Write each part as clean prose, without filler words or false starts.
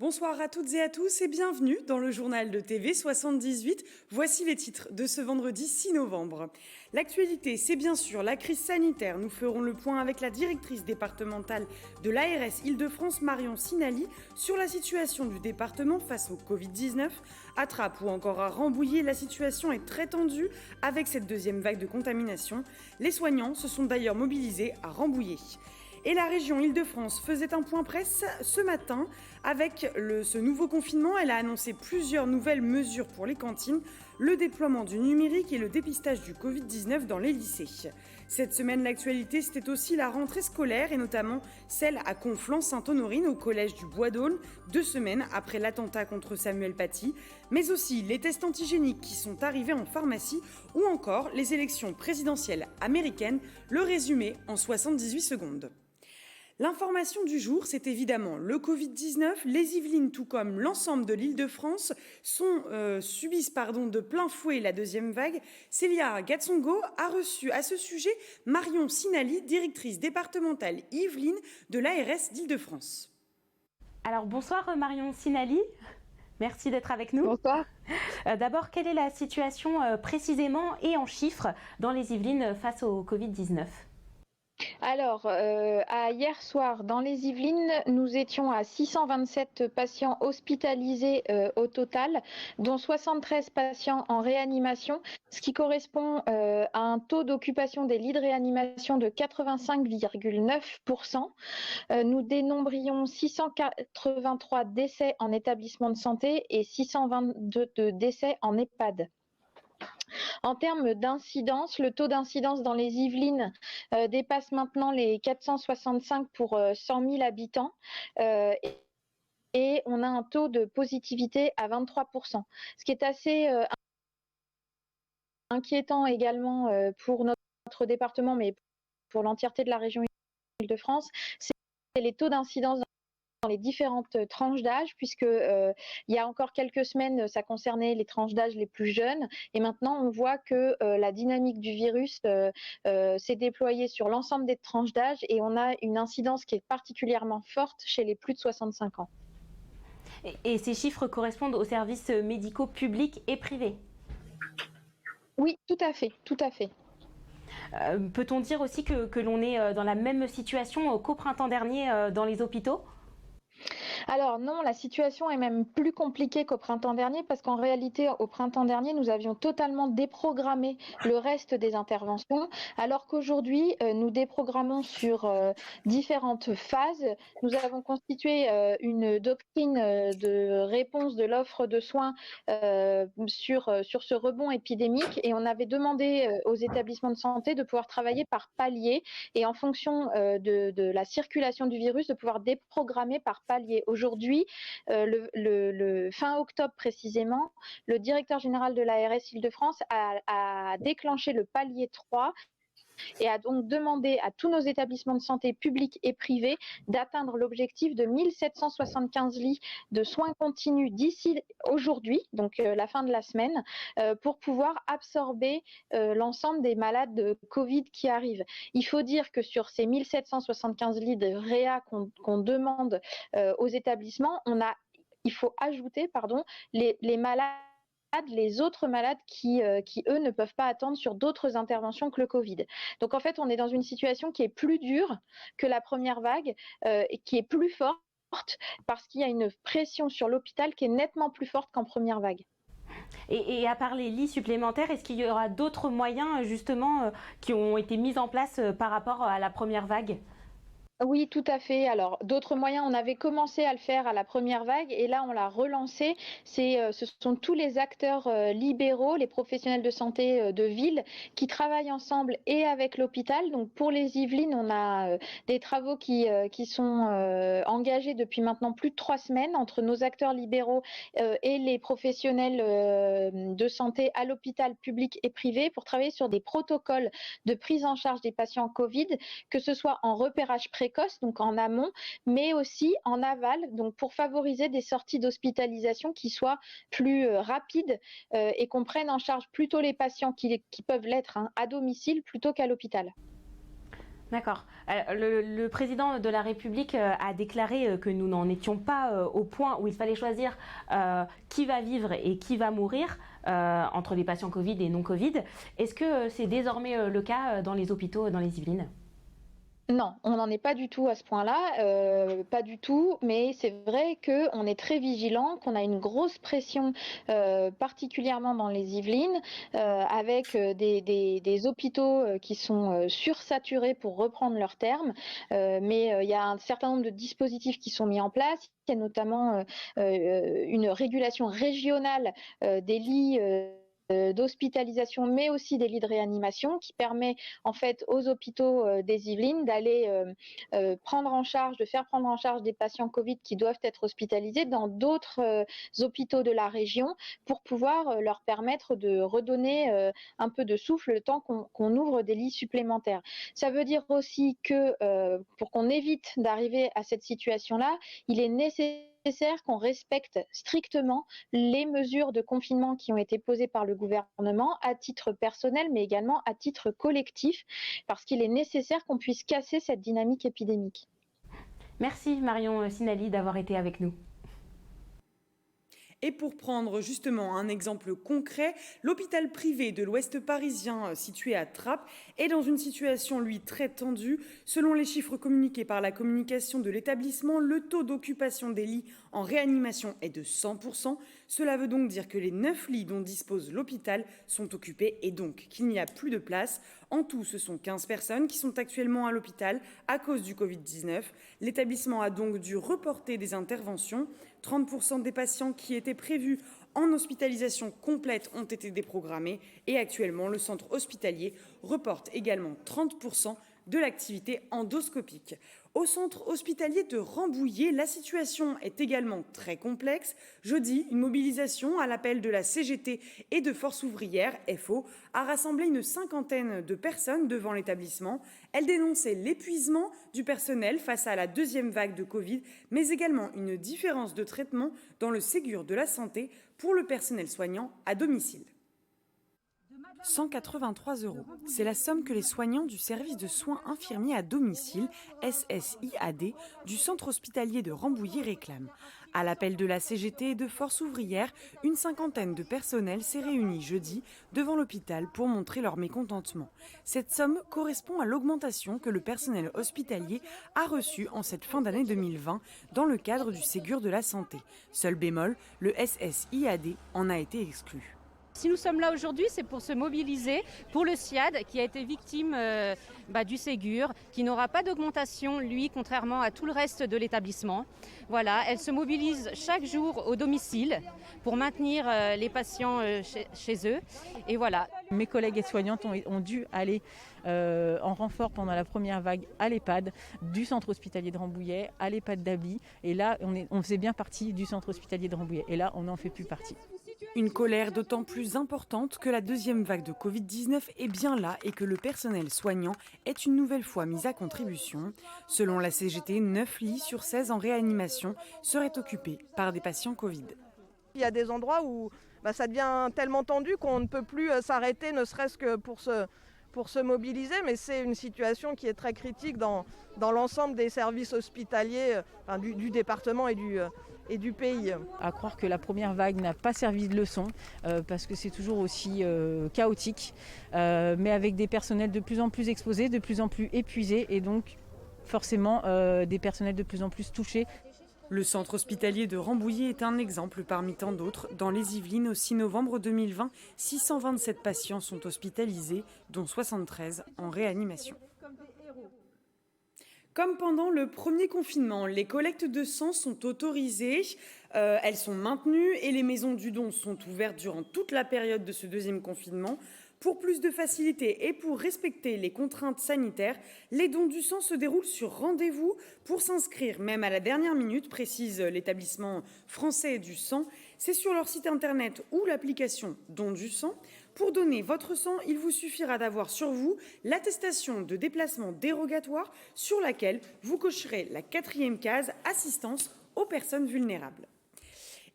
Bonsoir à toutes et à tous et bienvenue dans le journal de TV 78. Voici les titres de ce vendredi 6 novembre. L'actualité, c'est bien sûr la crise sanitaire. Nous ferons le point avec la directrice départementale de l'ARS Île-de-France, Marion Sinali, sur la situation du département face au Covid-19. À Trappes ou encore à Rambouillet, la situation est très tendue avec cette deuxième vague de contamination. Les soignants se sont d'ailleurs mobilisés à Rambouillet. Et la région Île-de-France faisait un point presse ce matin avec ce nouveau confinement. Elle a annoncé plusieurs nouvelles mesures pour les cantines, le déploiement du numérique et le dépistage du Covid-19 dans les lycées. Cette semaine, l'actualité, c'était aussi la rentrée scolaire et notamment celle à Conflans-Sainte-Honorine au collège du Bois d'Aulne, 2 semaines après l'attentat contre Samuel Paty, mais aussi les tests antigéniques qui sont arrivés en pharmacie ou encore les élections présidentielles américaines, le résumé en 78 secondes. L'information du jour, c'est évidemment le Covid-19. Les Yvelines, tout comme l'ensemble de l'Île-de-France, subissent de plein fouet la deuxième vague. Célia Gatsongo a reçu à ce sujet Marion Sinali, directrice départementale Yvelines de l'ARS d'Île-de-France. Alors bonsoir Marion Sinali. Merci d'être avec nous. Bonsoir. D'abord, quelle est la situation précisément et en chiffres dans les Yvelines face au Covid-19 ? Alors, hier soir, dans les Yvelines, nous étions à 627 patients hospitalisés au total, dont 73 patients en réanimation, ce qui correspond à un taux d'occupation des lits de réanimation de 85,9%. Nous dénombrions 683 décès en établissement de santé et 622 décès en EHPAD. En termes d'incidence, le taux d'incidence dans les Yvelines dépasse maintenant les 465 pour 100 000 habitants et on a un taux de positivité à 23%, ce qui est assez inquiétant également pour notre département, mais pour l'entièreté de la région Île-de-France, c'est les taux d'incidence dans les différentes tranches d'âge, puisque il y a encore quelques semaines, ça concernait les tranches d'âge les plus jeunes, et maintenant on voit que la dynamique du virus s'est déployée sur l'ensemble des tranches d'âge, et on a une incidence qui est particulièrement forte chez les plus de 65 ans. Et ces chiffres correspondent aux services médicaux publics et privés ? Oui, tout à fait, tout à fait. Peut-on dire aussi que l'on est dans la même situation qu'au printemps dernier dans les hôpitaux ? Alors non, la situation est même plus compliquée qu'au printemps dernier, parce qu'en réalité, au printemps dernier, nous avions totalement déprogrammé le reste des interventions, alors qu'aujourd'hui, nous déprogrammons sur différentes phases. Nous avons constitué une doctrine de réponse de l'offre de soins sur ce rebond épidémique, et on avait demandé aux établissements de santé de pouvoir travailler par palier et en fonction de la circulation du virus, de pouvoir déprogrammer par palier. Aujourd'hui, le fin octobre précisément, le directeur général de l'ARS Île-de-France a déclenché le palier 3 et a donc demandé à tous nos établissements de santé publics et privés d'atteindre l'objectif de 1775 lits de soins continus d'ici aujourd'hui, donc la fin de la semaine, pour pouvoir absorber l'ensemble des malades de Covid qui arrivent. Il faut dire que sur ces 1775 lits de réa qu'on demande aux établissements, il faut ajouter les malades, les autres malades qui eux ne peuvent pas attendre sur d'autres interventions que le Covid. Donc en fait, on est dans une situation qui est plus dure que la première vague et qui est plus forte parce qu'il y a une pression sur l'hôpital qui est nettement plus forte qu'en première vague. Et à part les lits supplémentaires, est-ce qu'il y aura d'autres moyens justement qui ont été mis en place par rapport à la première vague ? Oui, tout à fait. Alors, d'autres moyens, on avait commencé à le faire à la première vague et là, on l'a relancé. Ce sont tous les acteurs libéraux, les professionnels de santé de ville qui travaillent ensemble et avec l'hôpital. Donc, pour les Yvelines, on a des travaux qui sont engagés depuis maintenant plus de 3 semaines entre nos acteurs libéraux et les professionnels de santé à l'hôpital public et privé pour travailler sur des protocoles de prise en charge des patients Covid, que ce soit en repérage précoce, donc en amont, mais aussi en aval, donc pour favoriser des sorties d'hospitalisation qui soient plus rapides et qu'on prenne en charge plutôt les patients qui peuvent l'être à domicile plutôt qu'à l'hôpital. D'accord. Le président de la République a déclaré que nous n'en étions pas au point où il fallait choisir qui va vivre et qui va mourir entre les patients Covid et non Covid. Est-ce que c'est désormais le cas dans les hôpitaux dans les Yvelines ? Non, on n'en est pas du tout à ce point-là, pas du tout, mais c'est vrai qu'on est très vigilant, qu'on a une grosse pression, particulièrement dans les Yvelines, avec des hôpitaux qui sont sursaturés pour reprendre leurs termes, mais il y a un certain nombre de dispositifs qui sont mis en place. Il y a notamment une régulation régionale des lits d'hospitalisation, mais aussi des lits de réanimation, qui permet en fait aux hôpitaux des Yvelines d'aller de faire prendre en charge des patients Covid qui doivent être hospitalisés dans d'autres hôpitaux de la région pour pouvoir leur permettre de redonner un peu de souffle le temps qu'on ouvre des lits supplémentaires. Ça veut dire aussi que pour qu'on évite d'arriver à cette situation-là, il est nécessaire qu'on respecte strictement les mesures de confinement qui ont été posées par le gouvernement à titre personnel, mais également à titre collectif, parce qu'il est nécessaire qu'on puisse casser cette dynamique épidémique. Merci Marion Sinali d'avoir été avec nous. Et pour prendre justement un exemple concret, l'hôpital privé de l'Ouest parisien situé à Trappes est dans une situation, lui, très tendue. Selon les chiffres communiqués par la communication de l'établissement, le taux d'occupation des lits en réanimation est de 100%. Cela veut donc dire que les 9 lits dont dispose l'hôpital sont occupés et donc qu'il n'y a plus de place. En tout, ce sont 15 personnes qui sont actuellement à l'hôpital à cause du Covid-19. L'établissement a donc dû reporter des interventions. 30% des patients qui étaient prévus en hospitalisation complète ont été déprogrammés et actuellement le centre hospitalier reporte également 30% de l'activité endoscopique. Au centre hospitalier de Rambouillet, la situation est également très complexe. Jeudi, une mobilisation à l'appel de la CGT et de Force ouvrière, FO, a rassemblé une 50aine de personnes devant l'établissement. Elle dénonçait l'épuisement du personnel face à la deuxième vague de Covid, mais également une différence de traitement dans le Ségur de la santé pour le personnel soignant à domicile. 183 €. C'est la somme que les soignants du service de soins infirmiers à domicile, SSIAD, du centre hospitalier de Rambouillet réclament. À l'appel de la CGT et de Force ouvrière, une 50aine de personnels s'est réunie jeudi devant l'hôpital pour montrer leur mécontentement. Cette somme correspond à l'augmentation que le personnel hospitalier a reçue en cette fin d'année 2020 dans le cadre du Ségur de la santé. Seul bémol, le SSIAD en a été exclu. Si nous sommes là aujourd'hui, c'est pour se mobiliser pour le SIAD qui a été victime du Ségur, qui n'aura pas d'augmentation, lui, contrairement à tout le reste de l'établissement. Voilà, elle se mobilise chaque jour au domicile pour maintenir les patients chez eux. Et voilà. Mes collègues aides-soignantes ont dû aller en renfort pendant la première vague à l'EHPAD du centre hospitalier de Rambouillet, à l'EHPAD d'Ably. Et là, on faisait bien partie du centre hospitalier de Rambouillet. Et là, on n'en fait plus partie. Une colère d'autant plus importante que la deuxième vague de Covid-19 est bien là et que le personnel soignant est une nouvelle fois mis à contribution. Selon la CGT, 9 lits sur 16 en réanimation seraient occupés par des patients Covid. Il y a des endroits où ça devient tellement tendu qu'on ne peut plus s'arrêter, ne serait-ce que pour se mobiliser, mais c'est une situation qui est très critique dans l'ensemble des services hospitaliers du département et du pays. À croire que la première vague n'a pas servi de leçon, parce que c'est toujours aussi chaotique, mais avec des personnels de plus en plus exposés, de plus en plus épuisés, et donc forcément des personnels de plus en plus touchés. Le centre hospitalier de Rambouillet est un exemple parmi tant d'autres. Dans les Yvelines, au 6 novembre 2020, 627 patients sont hospitalisés, dont 73 en réanimation. Comme pendant le premier confinement, les collectes de sang sont autorisées, elles sont maintenues et les maisons du don sont ouvertes durant toute la période de ce deuxième confinement. Pour plus de facilité et pour respecter les contraintes sanitaires, les dons du sang se déroulent sur rendez-vous. Pour s'inscrire, même à la dernière minute, précise l'établissement français du sang, c'est sur leur site internet ou l'application Don du sang. Pour donner votre sang, il vous suffira d'avoir sur vous l'attestation de déplacement dérogatoire sur laquelle vous cocherez la 4e case assistance aux personnes vulnérables.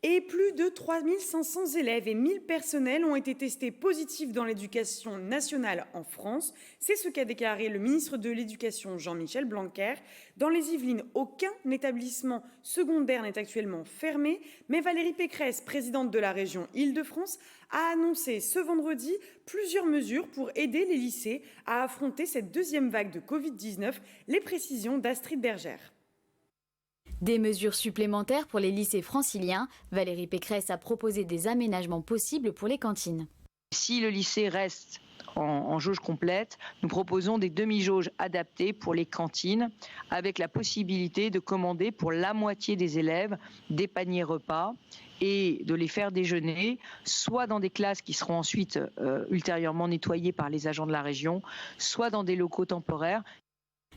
Et plus de 3500 élèves et 1000 personnels ont été testés positifs dans l'éducation nationale en France. C'est ce qu'a déclaré le ministre de l'Éducation Jean-Michel Blanquer. Dans les Yvelines, aucun établissement secondaire n'est actuellement fermé, mais Valérie Pécresse, présidente de la région Île-de-France, a annoncé ce vendredi plusieurs mesures pour aider les lycées à affronter cette deuxième vague de Covid-19. Les précisions d'Astrid Bergère. Des mesures supplémentaires pour les lycées franciliens. Valérie Pécresse a proposé des aménagements possibles pour les cantines. Si le lycée reste en jauge complète, nous proposons des demi-jauges adaptées pour les cantines, avec la possibilité de commander pour la moitié des élèves des paniers repas et de les faire déjeuner, soit dans des classes qui seront ensuite ultérieurement nettoyées par les agents de la région, soit dans des locaux temporaires.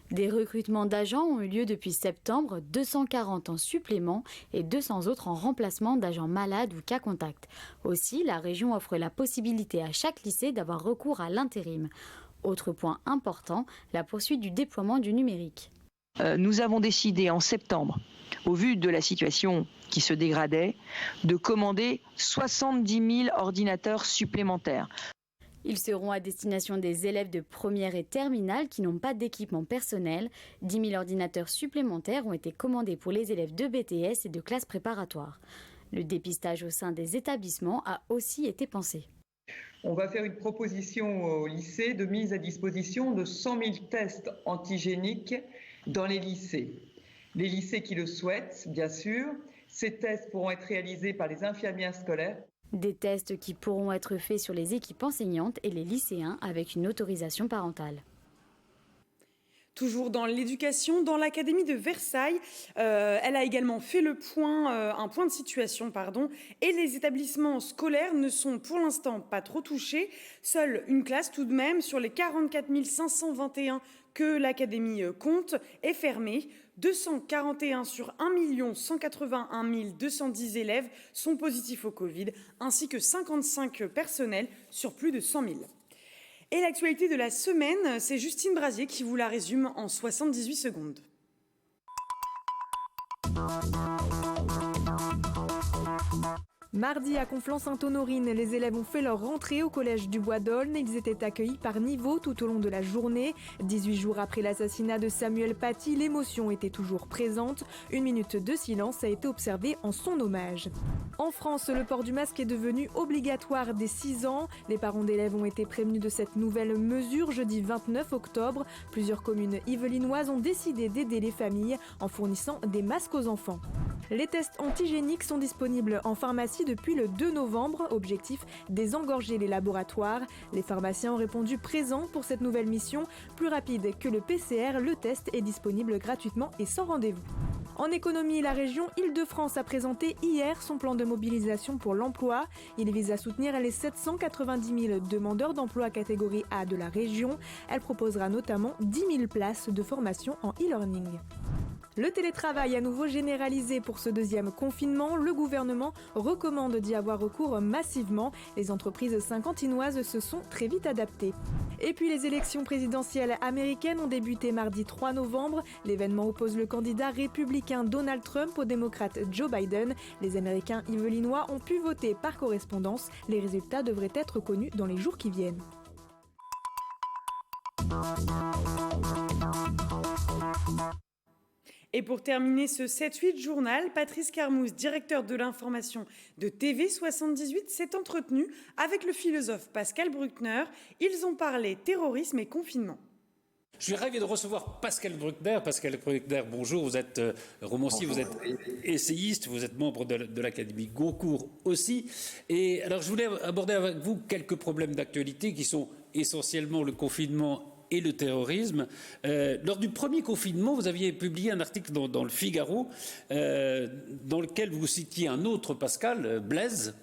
Des recrutements d'agents ont eu lieu depuis septembre, 240 en supplément et 200 autres en remplacement d'agents malades ou cas contacts. Aussi, la région offre la possibilité à chaque lycée d'avoir recours à l'intérim. Autre point important, la poursuite du déploiement du numérique. Nous avons décidé en septembre, au vu de la situation qui se dégradait, de commander 70 000 ordinateurs supplémentaires. Ils seront à destination des élèves de première et terminale qui n'ont pas d'équipement personnel. 10 000 ordinateurs supplémentaires ont été commandés pour les élèves de BTS et de classes préparatoires. Le dépistage au sein des établissements a aussi été pensé. On va faire une proposition au lycée de mise à disposition de 100 000 tests antigéniques dans les lycées. Les lycées qui le souhaitent, bien sûr. Ces tests pourront être réalisés par les infirmières scolaires. Des tests qui pourront être faits sur les équipes enseignantes et les lycéens avec une autorisation parentale. Toujours dans l'éducation, dans l'Académie de Versailles, elle a également fait un point de situation, et les établissements scolaires ne sont pour l'instant pas trop touchés. Seule une classe tout de même sur les 44 521 que l'Académie compte est fermée. 241 sur 1 181 210 élèves sont positifs au Covid, ainsi que 55 personnels sur plus de 100 000. Et l'actualité de la semaine, c'est Justine Brasier qui vous la résume en 78 secondes. Mardi à Conflans-Sainte-Honorine, les élèves ont fait leur rentrée au collège du Bois d'Aulne. Ils étaient accueillis par niveau tout au long de la journée. 18 jours après l'assassinat de Samuel Paty, l'émotion était toujours présente. Une minute de silence a été observée en son hommage. En France, le port du masque est devenu obligatoire dès 6 ans. Les parents d'élèves ont été prévenus de cette nouvelle mesure jeudi 29 octobre. Plusieurs communes yvelinoises ont décidé d'aider les familles en fournissant des masques aux enfants. Les tests antigéniques sont disponibles en pharmacie depuis le 2 novembre. Objectif, désengorger les laboratoires. Les pharmaciens ont répondu présents pour cette nouvelle mission. Plus rapide que le PCR, le test est disponible gratuitement et sans rendez-vous. En économie, la région Île-de-France a présenté hier son plan de mobilisation pour l'emploi. Il vise à soutenir les 790 000 demandeurs d'emploi catégorie A de la région. Elle proposera notamment 10 000 places de formation en e-learning. Le télétravail à nouveau généralisé pour ce deuxième confinement. Le gouvernement recommande d'y avoir recours massivement. Les entreprises saint-quentinoises se sont très vite adaptées. Et puis les élections présidentielles américaines ont débuté mardi 3 novembre. L'événement oppose le candidat républicain Donald Trump au démocrate Joe Biden. Les Américains yvelinois ont pu voter par correspondance. Les résultats devraient être connus dans les jours qui viennent. Et pour terminer ce 7-8 journal, Patrice Carmouze, directeur de l'information de TV78, s'est entretenu avec le philosophe Pascal Bruckner. Ils ont parlé terrorisme et confinement. Je suis ravi de recevoir Pascal Bruckner. Pascal Bruckner, bonjour, vous êtes romancier, vous êtes essayiste, vous êtes membre de l'Académie Goncourt aussi. Et alors je voulais aborder avec vous quelques problèmes d'actualité qui sont essentiellement le confinement et le terrorisme. Lors du premier confinement, vous aviez publié un article dans le Figaro dans lequel vous citiez un autre Pascal, Blaise,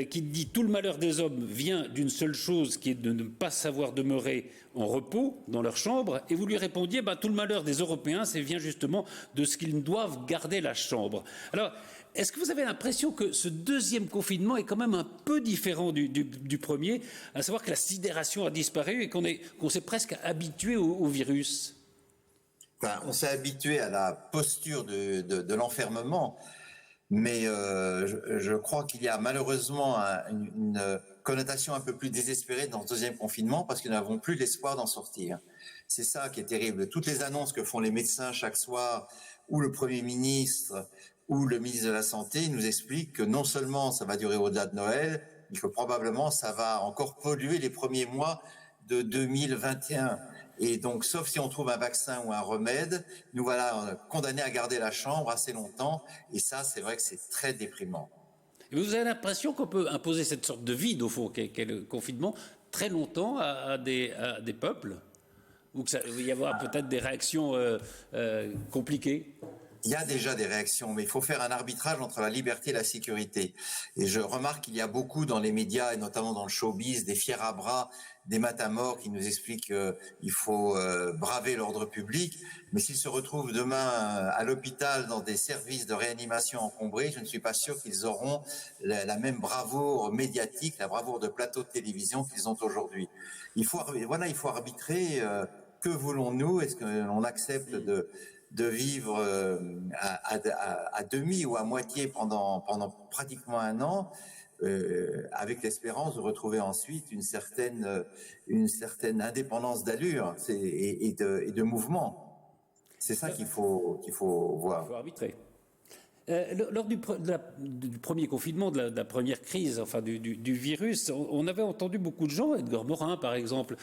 qui dit « Tout le malheur des hommes vient d'une seule chose qui est de ne pas savoir demeurer en repos dans leur chambre ». Et vous lui répondiez « Tout le malheur des Européens, ça vient justement de ce qu'ils doivent garder la chambre ». Alors, est-ce que vous avez l'impression que ce deuxième confinement est quand même un peu différent du premier, à savoir que la sidération a disparu et qu'on s'est presque habitué au virus? On s'est habitué à la posture de l'enfermement, Mais je crois qu'il y a malheureusement une connotation un peu plus désespérée dans ce deuxième confinement parce que nous n'avons plus l'espoir d'en sortir. C'est ça qui est terrible. Toutes les annonces que font les médecins chaque soir, ou le Premier ministre, ou le ministre de la Santé, nous expliquent que non seulement ça va durer au-delà de Noël, mais que probablement ça va encore polluer les premiers mois de 2021. Et donc, sauf si on trouve un vaccin ou un remède, nous voilà condamnés à garder la chambre assez longtemps. Et ça, c'est vrai que c'est très déprimant. Et vous avez l'impression qu'on peut imposer cette sorte de vide, au fond, qu'est le confinement, très longtemps à des peuples? Ou qu'il va y avoir peut-être des réactions compliquées? Il y a déjà des réactions, mais il faut faire un arbitrage entre la liberté et la sécurité. Et je remarque qu'il y a beaucoup dans les médias, et notamment dans le showbiz, des fiers à bras, des matamors qui nous expliquent qu'il faut braver l'ordre public. Mais s'ils se retrouvent demain à l'hôpital dans des services de réanimation encombrés, je ne suis pas sûr qu'ils auront la même bravoure médiatique, la bravoure de plateau de télévision qu'ils ont aujourd'hui. Il faut arbitrer. Que voulons-nous? Est-ce qu'on accepte de vivre à demi ou à moitié pendant pratiquement un an, avec l'espérance de retrouver ensuite une certaine indépendance d'allure et de mouvement. C'est ça qu'il faut voir. Il faut arbitrer. Lors du premier confinement, de la première crise, enfin du virus, on avait entendu beaucoup de gens, Edgar Morin par exemple,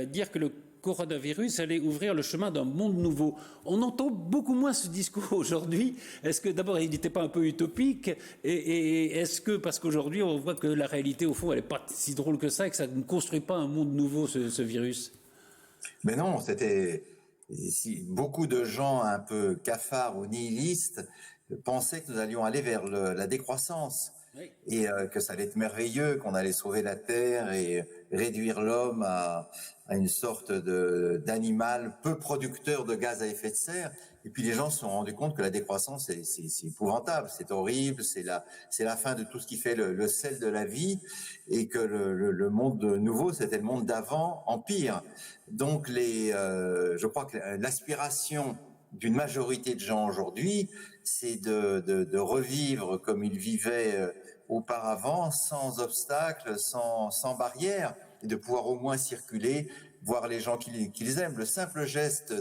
dire que le coronavirus allait ouvrir le chemin d'un monde nouveau. On entend beaucoup moins ce discours aujourd'hui. Est-ce que d'abord il n'était pas un peu utopique et est-ce que parce qu'aujourd'hui on voit que la réalité au fond elle n'est pas si drôle que ça et que ça ne construit pas un monde nouveau ce virus? Mais non, beaucoup de gens un peu cafards ou nihilistes pensaient que nous allions aller vers la décroissance. Oui. Et que ça allait être merveilleux, qu'on allait sauver la Terre et réduire l'homme à une sorte d'animal peu producteur de gaz à effet de serre. Et puis les gens se sont rendus compte que la décroissance, c'est épouvantable, c'est horrible, c'est la fin de tout ce qui fait le sel de la vie, et que le monde nouveau, c'était le monde d'avant, en pire. Donc je crois que l'aspiration d'une majorité de gens aujourd'hui, c'est de revivre comme ils vivaient auparavant, sans obstacles, sans barrières, et de pouvoir au moins circuler, voir les gens qu'ils aiment. Le simple geste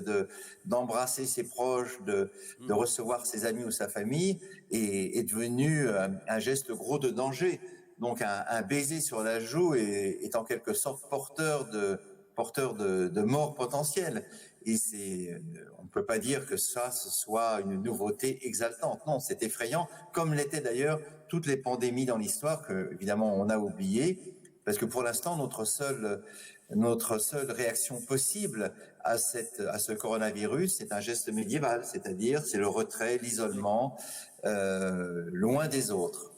d'embrasser ses proches, de recevoir ses amis ou sa famille est devenu un geste gros de danger. Donc un baiser sur la joue est en quelque sorte porteur de mort potentielle. Et on ne peut pas dire que ce soit une nouveauté exaltante. Non, c'est effrayant, comme l'étaient d'ailleurs toutes les pandémies dans l'histoire que, évidemment, on a oubliées, parce que pour l'instant, notre seule réaction possible à ce coronavirus, c'est un geste médiéval, c'est-à-dire c'est le retrait, l'isolement, loin des autres.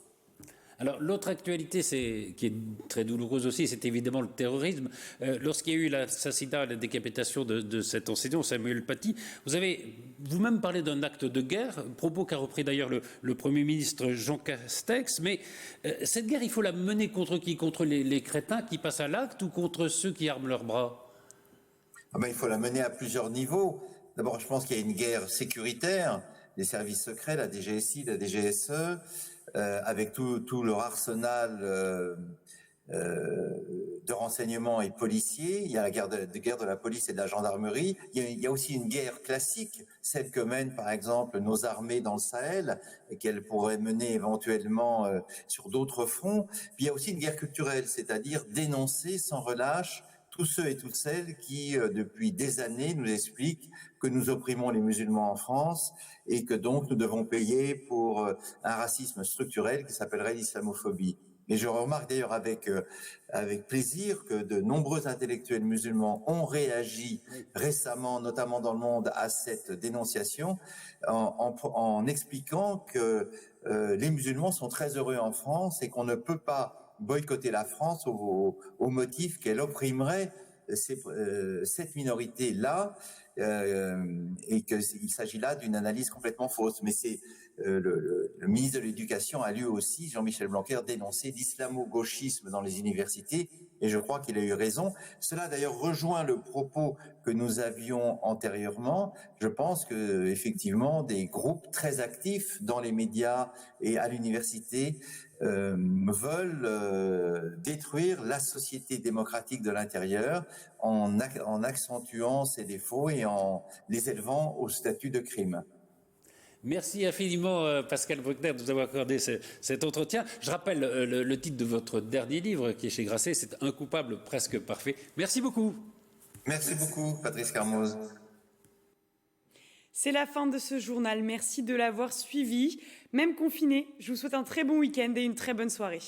Alors l'autre actualité, qui est très douloureuse aussi, c'est évidemment le terrorisme. Lorsqu'il y a eu l'assassinat, la décapitation de cet enseignant, Samuel Paty, vous avez vous-même parlé d'un acte de guerre, propos qu'a repris d'ailleurs le Premier ministre Jean Castex. Mais cette guerre, il faut la mener contre qui? Contre les crétins qui passent à l'acte ou contre ceux qui arment leurs bras? Il faut la mener à plusieurs niveaux. D'abord, je pense qu'il y a une guerre sécuritaire, les services secrets, la DGSI, la DGSE, avec tout leur arsenal de renseignements et policiers. Il y a la guerre de la police et de la gendarmerie. Il y a aussi une guerre classique, celle que mènent par exemple nos armées dans le Sahel et qu'elles pourraient mener éventuellement sur d'autres fronts. Puis il y a aussi une guerre culturelle, c'est-à-dire dénoncer sans relâche tous ceux et toutes celles qui, depuis des années, nous expliquent que nous opprimons les musulmans en France et que donc nous devons payer pour un racisme structurel qui s'appellerait l'islamophobie. Et je remarque d'ailleurs avec plaisir que de nombreux intellectuels musulmans ont réagi récemment, notamment dans le monde, à cette dénonciation en expliquant que les musulmans sont très heureux en France et qu'on ne peut pas boycotter la France au motif qu'elle opprimerait cette minorité-là et qu'il s'agit là d'une analyse complètement fausse. Mais c'est le ministre de l'Éducation a lui aussi, Jean-Michel Blanquer, dénoncé l'islamo-gauchisme dans les universités et je crois qu'il a eu raison. Cela d'ailleurs rejoint le propos que nous avions antérieurement. Je pense que effectivement des groupes très actifs dans les médias et à l'université veulent détruire la société démocratique de l'intérieur en accentuant ses défauts et en les élevant au statut de crime. Merci infiniment, Pascal Bruckner, de nous avoir accordé cet entretien. Je rappelle le titre de votre dernier livre qui est chez Grasset, c'est Un coupable presque parfait. Merci beaucoup. Merci beaucoup, Patrice Carmoz. C'est la fin de ce journal. Merci de l'avoir suivi. Même confiné, je vous souhaite un très bon week-end et une très bonne soirée.